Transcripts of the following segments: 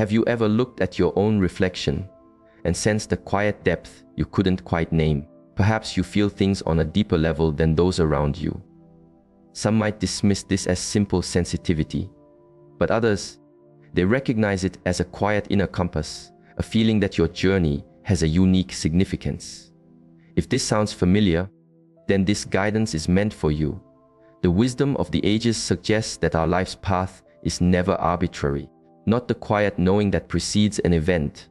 Have you ever looked at your own reflection and sensed a quiet depth you couldn't quite name? Perhaps you feel things on a deeper level than those around you. Some might dismiss this as simple sensitivity, but others, they recognize it as a quiet inner compass, a feeling that your journey has a unique significance. If this sounds familiar, then this guidance is meant for you. The wisdom of the ages suggests that our life's path is never arbitrary, not the quiet knowing that precedes an event,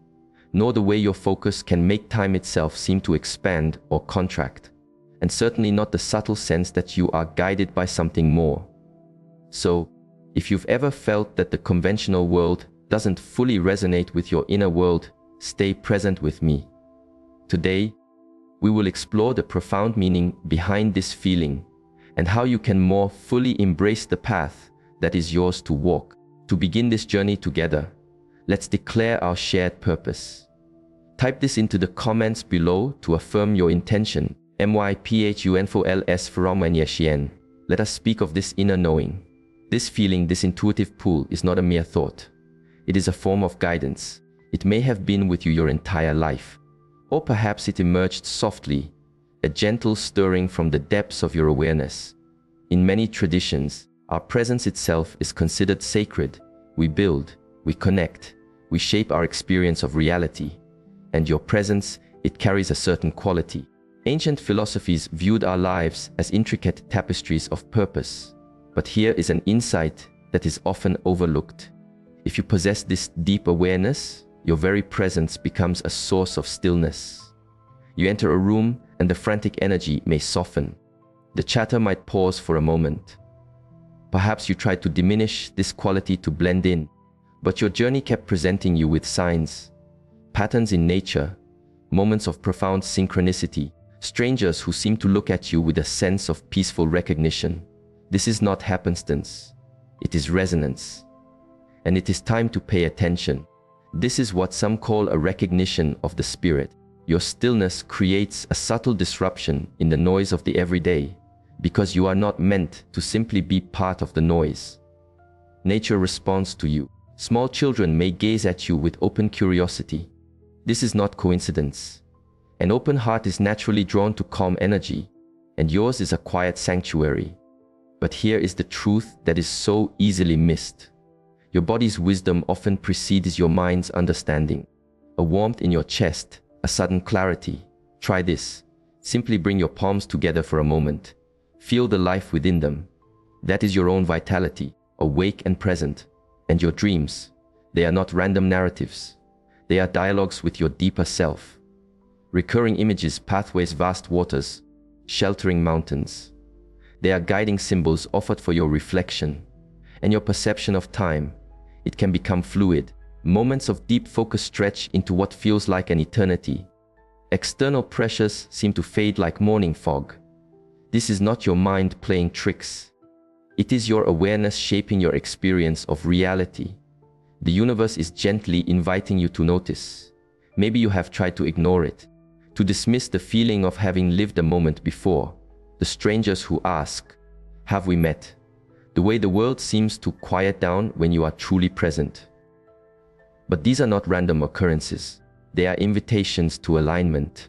nor the way your focus can make time itself seem to expand or contract, and certainly not the subtle sense that you are guided by something more. So, if you've ever felt that the conventional world doesn't fully resonate with your inner world, stay present with me. Today, we will explore the profound meaning behind this feeling and how you can more fully embrace the path that is yours to walk. To begin this journey together, let's declare our shared purpose. Type this into the comments below to affirm your intention. MYPHUNFOLS from. Let us speak of this inner knowing. This feeling, this intuitive pull is not a mere thought. It is a form of guidance. It may have been with you your entire life, or perhaps it emerged softly, a gentle stirring from the depths of your awareness. In many traditions, our presence itself is considered sacred. We build, we connect, we shape our experience of reality. And your presence, it carries a certain quality. Ancient philosophies viewed our lives as intricate tapestries of purpose. But here is an insight that is often overlooked. If you possess this deep awareness, your very presence becomes a source of stillness. You enter a room and the frantic energy may soften. The chatter might pause for a moment. Perhaps you tried to diminish this quality to blend in, but your journey kept presenting you with signs, patterns in nature, moments of profound synchronicity, strangers who seem to look at you with a sense of peaceful recognition. This is not happenstance, it is resonance. And it is time to pay attention. This is what some call a recognition of the spirit. Your stillness creates a subtle disruption in the noise of the everyday, because you are not meant to simply be part of the noise. Nature responds to you. Small children may gaze at you with open curiosity. This is not coincidence. An open heart is naturally drawn to calm energy, and yours is a quiet sanctuary. But here is the truth that is so easily missed. Your body's wisdom often precedes your mind's understanding. A warmth in your chest, a sudden clarity. Try this. Simply bring your palms together for a moment. Feel the life within them. That is your own vitality, awake and present. And your dreams, they are not random narratives. They are dialogues with your deeper self. Recurring images, pathways, vast waters, sheltering mountains. They are guiding symbols offered for your reflection. And your perception of time, it can become fluid. Moments of deep focus stretch into what feels like an eternity. External pressures seem to fade like morning fog. This is not your mind playing tricks. It is your awareness shaping your experience of reality. The universe is gently inviting you to notice. Maybe you have tried to ignore it, to dismiss the feeling of having lived a moment before. The strangers who ask, have we met? The way the world seems to quiet down when you are truly present. But these are not random occurrences. They are invitations to alignment.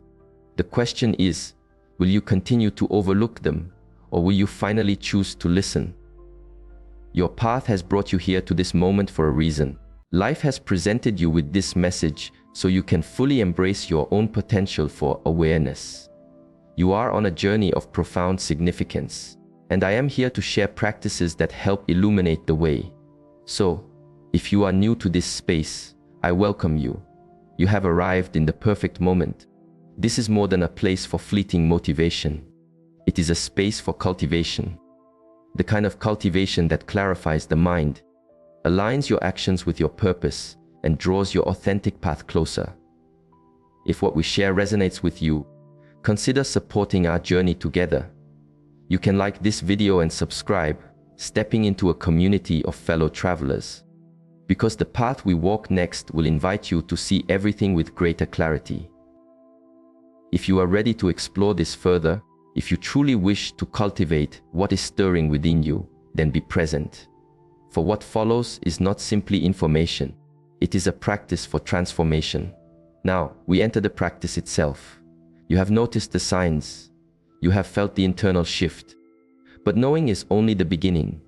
The question is, will you continue to overlook them, or will you finally choose to listen? Your path has brought you here to this moment for a reason. Life has presented you with this message so you can fully embrace your own potential for awareness. You are on a journey of profound significance, and I am here to share practices that help illuminate the way. So, if you are new to this space, I welcome you. You have arrived in the perfect moment. This is more than a place for fleeting motivation. It is a space for cultivation. The kind of cultivation that clarifies the mind, aligns your actions with your purpose, and draws your authentic path closer. If what we share resonates with you, consider supporting our journey together. You can like this video and subscribe, stepping into a community of fellow travelers. Because the path we walk next will invite you to see everything with greater clarity. If you are ready to explore this further, if you truly wish to cultivate what is stirring within you, then be present. For what follows is not simply information. It is a practice for transformation. Now, we enter the practice itself. You have noticed the signs. You have felt the internal shift. But knowing is only the beginning.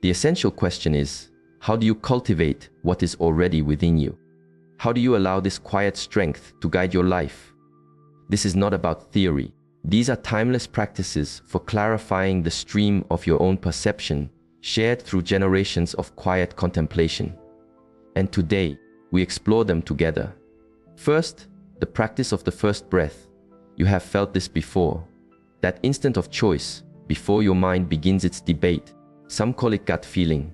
The essential question is, how do you cultivate what is already within you? How do you allow this quiet strength to guide your life? This is not about theory. These are timeless practices for clarifying the stream of your own perception, shared through generations of quiet contemplation. And today, we explore them together. First, the practice of the first breath. You have felt this before. That instant of choice, before your mind begins its debate. Some call it gut feeling,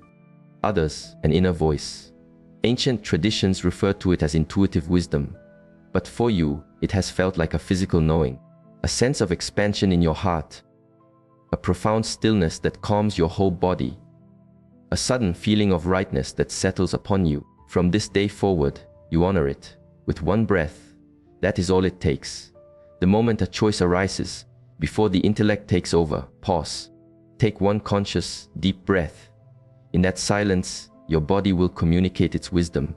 others an inner voice. Ancient traditions refer to it as intuitive wisdom, but for you, it has felt like a physical knowing, a sense of expansion in your heart, a profound stillness that calms your whole body, a sudden feeling of rightness that settles upon you. From this day forward, you honor it with one breath. That is all it takes. The moment a choice arises, before the intellect takes over, pause. Take one conscious, deep breath. In that silence, your body will communicate its wisdom.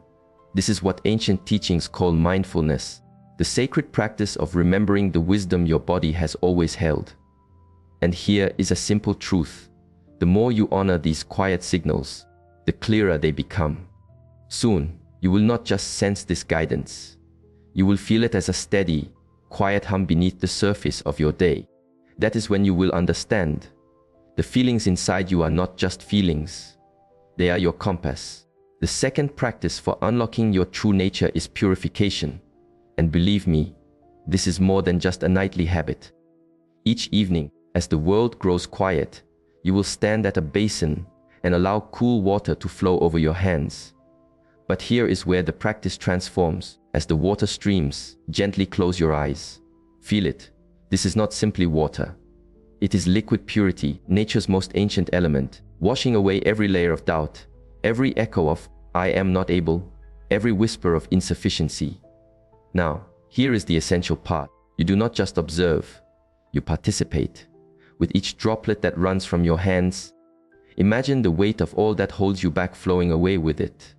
This is what ancient teachings call mindfulness, the sacred practice of remembering the wisdom your body has always held. And here is a simple truth. The more you honor these quiet signals, the clearer they become. Soon, you will not just sense this guidance. You will feel it as a steady, quiet hum beneath the surface of your day. That is when you will understand. The feelings inside you are not just feelings. They are your compass. The second practice for unlocking your true nature is purification. And believe me, this is more than just a nightly habit. Each evening, as the world grows quiet, you will stand at a basin and allow cool water to flow over your hands. But here is where the practice transforms. As the water streams, gently close your eyes. Feel it. This is not simply water. It is liquid purity, nature's most ancient element, washing away every layer of doubt, every echo of "I am not able," every whisper of insufficiency. Now, here is the essential part. You do not just observe, you participate. With each droplet that runs from your hands, imagine the weight of all that holds you back flowing away with it.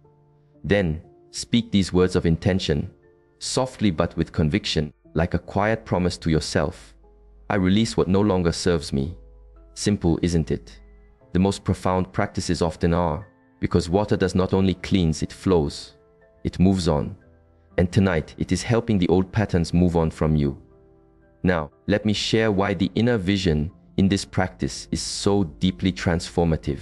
Then, speak these words of intention, softly but with conviction, like a quiet promise to yourself. I release what no longer serves me. Simple, isn't it? The most profound practices often are, because water does not only cleanse, it flows. It moves on. And tonight, it is helping the old patterns move on from you. Now, let me share why the inner vision in this practice is so deeply transformative.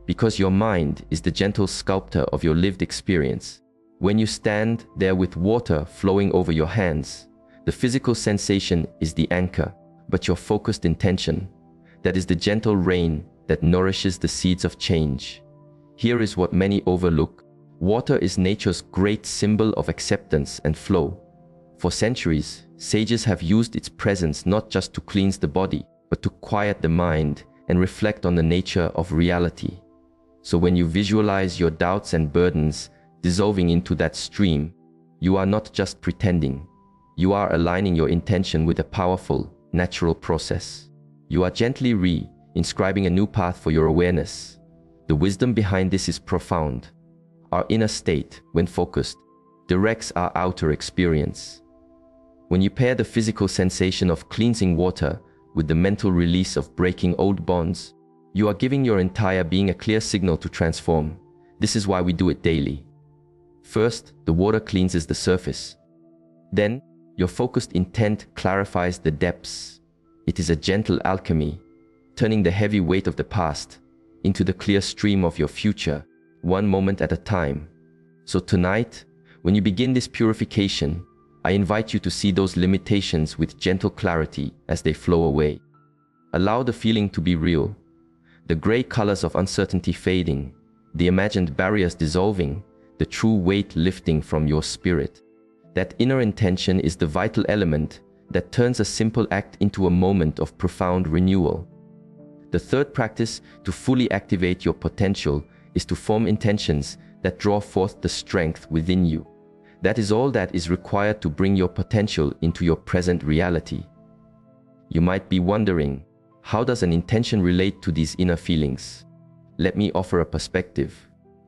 Because your mind is the gentle sculptor of your lived experience. When you stand there with water flowing over your hands, the physical sensation is the anchor, but your focused intention, that is the gentle rain that nourishes the seeds of change. Here is what many overlook. Water is nature's great symbol of acceptance and flow. For centuries, sages have used its presence not just to cleanse the body, but to quiet the mind and reflect on the nature of reality. So when you visualize your doubts and burdens dissolving into that stream, you are not just pretending. You are aligning your intention with a powerful, natural process. You are gently re-inscribing a new path for your awareness. The wisdom behind this is profound. Our inner state, when focused, directs our outer experience. When you pair the physical sensation of cleansing water with the mental release of breaking old bonds, you are giving your entire being a clear signal to transform. This is why we do it daily. First, the water cleanses the surface. Then, your focused intent clarifies the depths. It is a gentle alchemy, turning the heavy weight of the past into the clear stream of your future, one moment at a time. So tonight, when you begin this purification, I invite you to see those limitations with gentle clarity as they flow away. Allow the feeling to be real. The gray colors of uncertainty fading, the imagined barriers dissolving, the true weight lifting from your spirit. That inner intention is the vital element that turns a simple act into a moment of profound renewal. The third practice to fully activate your potential is to form intentions that draw forth the strength within you. That is all that is required to bring your potential into your present reality. You might be wondering, how does an intention relate to these inner feelings? Let me offer a perspective.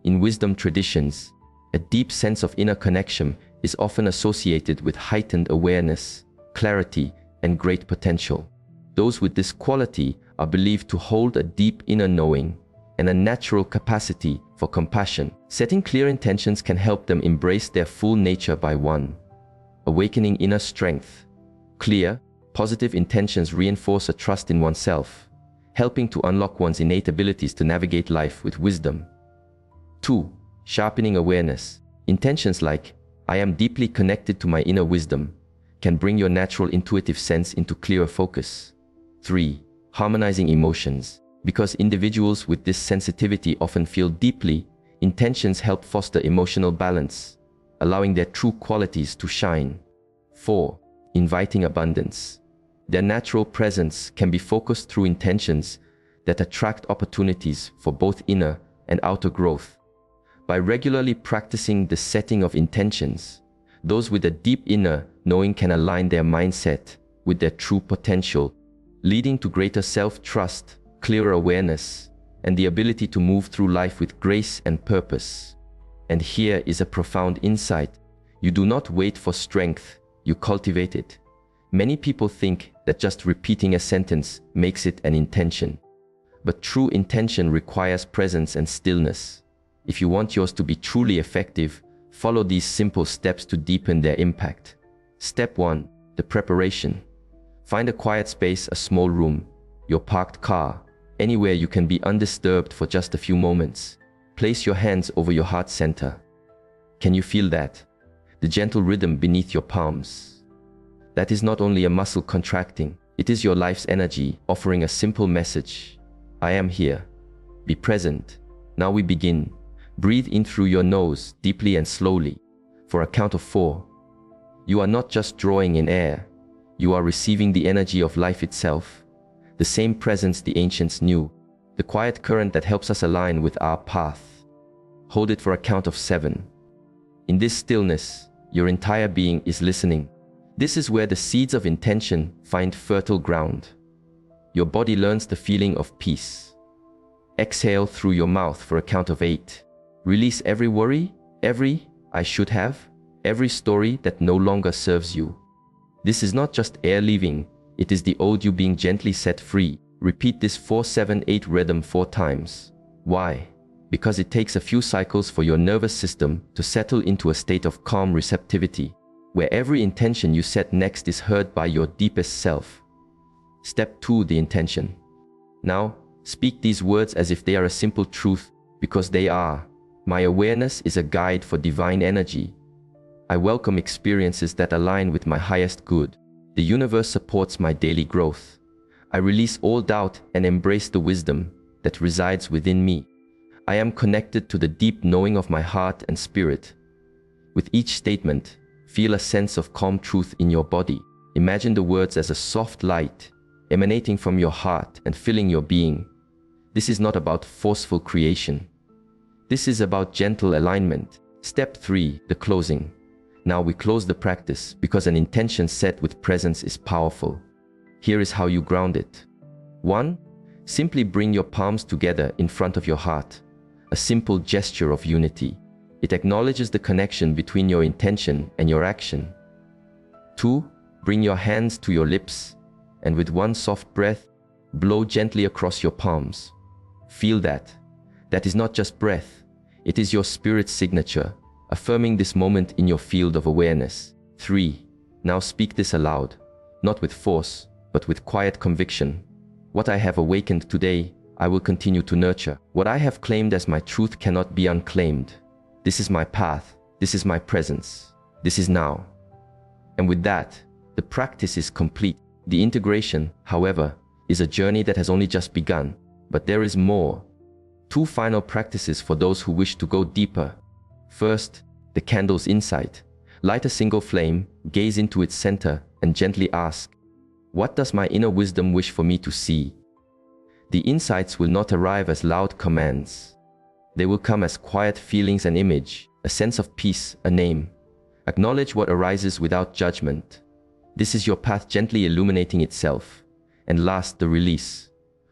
In wisdom traditions, A deep sense of inner connection is often associated with heightened awareness, clarity, and great potential. Those with this quality are believed to hold a deep inner knowing and a natural capacity for compassion. Setting clear intentions can help them embrace their full nature by 1. Awakening inner strength. Clear, positive intentions reinforce a trust in oneself, helping to unlock one's innate abilities to navigate life with wisdom. 2. Sharpening awareness. Intentions like, "I am deeply connected to my inner wisdom," can bring your natural intuitive sense into clearer focus. 3. Harmonizing emotions. Because individuals with this sensitivity often feel deeply, intentions help foster emotional balance, allowing their true qualities to shine. 4. Inviting abundance. Their natural presence can be focused through intentions that attract opportunities for both inner and outer growth. By regularly practicing the setting of intentions, those with a deep inner knowing can align their mindset with their true potential, leading to greater self-trust, clearer awareness, and the ability to move through life with grace and purpose. And here is a profound insight. You do not wait for strength, you cultivate it. Many people think that just repeating a sentence makes it an intention. But true intention requires presence and stillness. If you want yours to be truly effective, follow these simple steps to deepen their impact. Step 1. The preparation. Find a quiet space, a small room, your parked car, anywhere you can be undisturbed for just a few moments. Place your hands over your heart center. Can you feel that? The gentle rhythm beneath your palms. That is not only a muscle contracting, it is your life's energy offering a simple message. I am here. Be present. Now we begin. Breathe in through your nose, deeply and slowly, for a count of 4. You are not just drawing in air, you are receiving the energy of life itself, the same presence the ancients knew, the quiet current that helps us align with our path. Hold it for a count of 7. In this stillness, your entire being is listening. This is where the seeds of intention find fertile ground. Your body learns the feeling of peace. Exhale through your mouth for a count of 8. Release every worry, every "I should have," every story that no longer serves you. This is not just air leaving, it is the old you being gently set free. Repeat this 4-7-8 rhythm 4 times. Why? Because it takes a few cycles for your nervous system to settle into a state of calm receptivity, where every intention you set next is heard by your deepest self. Step 2. The intention. Now, speak these words as if they are a simple truth, because they are. My awareness is a guide for divine energy. I welcome experiences that align with my highest good. The universe supports my daily growth. I release all doubt and embrace the wisdom that resides within me. I am connected to the deep knowing of my heart and spirit. With each statement, feel a sense of calm truth in your body. Imagine the words as a soft light emanating from your heart and filling your being. This is not about forceful creation. This is about gentle alignment. Step 3. The closing. Now we close the practice because an intention set with presence is powerful. Here is how you ground it. 1. Simply bring your palms together in front of your heart. A simple gesture of unity. It acknowledges the connection between your intention and your action. 2. Bring your hands to your lips, and with one soft breath, blow gently across your palms. Feel that. That is not just breath, it is your spirit's signature, affirming this moment in your field of awareness. 3. Now speak this aloud, not with force, but with quiet conviction. What I have awakened today, I will continue to nurture. What I have claimed as my truth cannot be unclaimed. This is my path, this is my presence, this is now. And with that, the practice is complete. The integration, however, is a journey that has only just begun, but there is more. 2 final practices for those who wish to go deeper. First, the candle's insight. Light a single flame, gaze into its center, and gently ask, what does my inner wisdom wish for me to see? The insights will not arrive as loud commands. They will come as quiet feelings, an image, a sense of peace, a name. Acknowledge what arises without judgment. This is your path gently illuminating itself. And last, the release.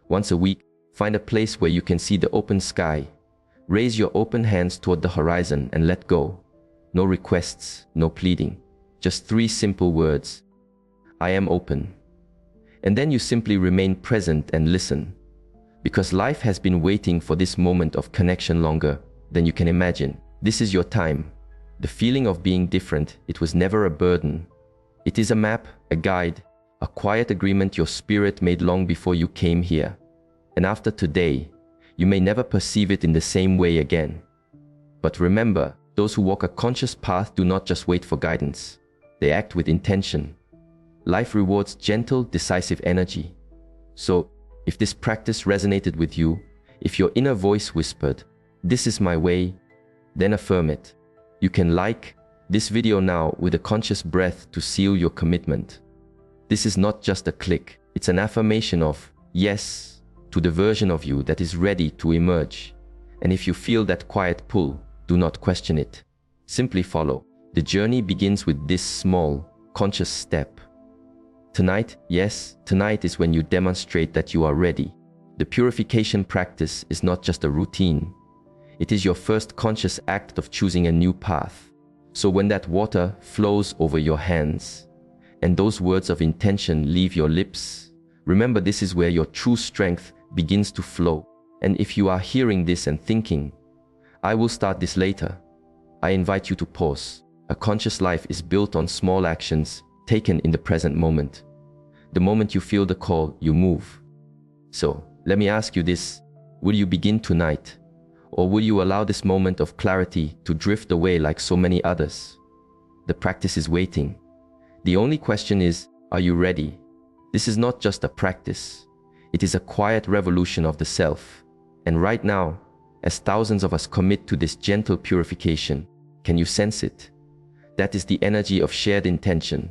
Once a week, find a place where you can see the open sky. Raise your open hands toward the horizon and let go. No requests, no pleading. Just 3 simple words. I am open. And then you simply remain present and listen. Because life has been waiting for this moment of connection longer than you can imagine. This is your time. The feeling of being different, it was never a burden. It is a map, a guide, a quiet agreement your spirit made long before you came here. And after today, you may never perceive it in the same way again. But remember, those who walk a conscious path do not just wait for guidance. They act with intention. Life rewards gentle, decisive energy. So, if this practice resonated with you, if your inner voice whispered, "This is my way," then affirm it. You can like this video now with a conscious breath to seal your commitment. This is not just a click, it's an affirmation of yes to the version of you that is ready to emerge. And if you feel that quiet pull, do not question it. Simply follow. The journey begins with this small, conscious step. Tonight, yes, tonight is when you demonstrate that you are ready. The purification practice is not just a routine. It is your first conscious act of choosing a new path. So when that water flows over your hands and those words of intention leave your lips, remember this is where your true strength begins to flow. And if you are hearing this and thinking, I will start this later, I invite you to pause. A conscious life is built on small actions taken in the present moment. The moment you feel the call, you move. So, let me ask you this. Will you begin tonight? Or will you allow this moment of clarity to drift away like so many others? The practice is waiting. The only question is, are you ready? This is not just a practice. It is a quiet revolution of the self. And right now, as thousands of us commit to this gentle purification, can you sense it? That is the energy of shared intention.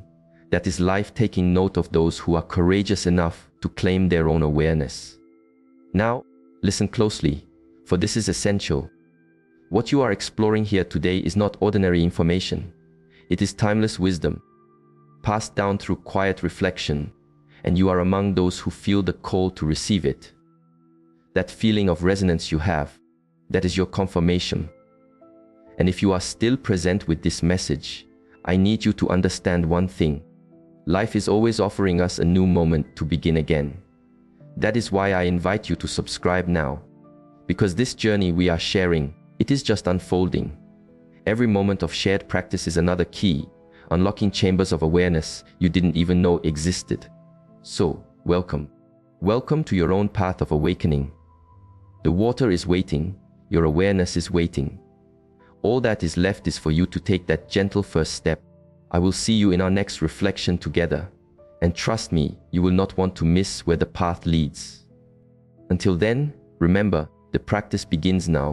That is life taking note of those who are courageous enough to claim their own awareness. Now, listen closely, for this is essential. What you are exploring here today is not ordinary information. It is timeless wisdom, passed down through quiet reflection, and you are among those who feel the call to receive it. That feeling of resonance you have, that is your confirmation. And if you are still present with this message, I need you to understand one thing. Life is always offering us a new moment to begin again. That is why I invite you to subscribe now. Because this journey we are sharing, it is just unfolding. Every moment of shared practice is another key, unlocking chambers of awareness you didn't even know existed. So, welcome. Welcome to your own path of awakening. The water is waiting, your awareness is waiting. All that is left is for you to take that gentle first step. I will see you in our next reflection together. And trust me, you will not want to miss where the path leads. Until then, remember, the practice begins now.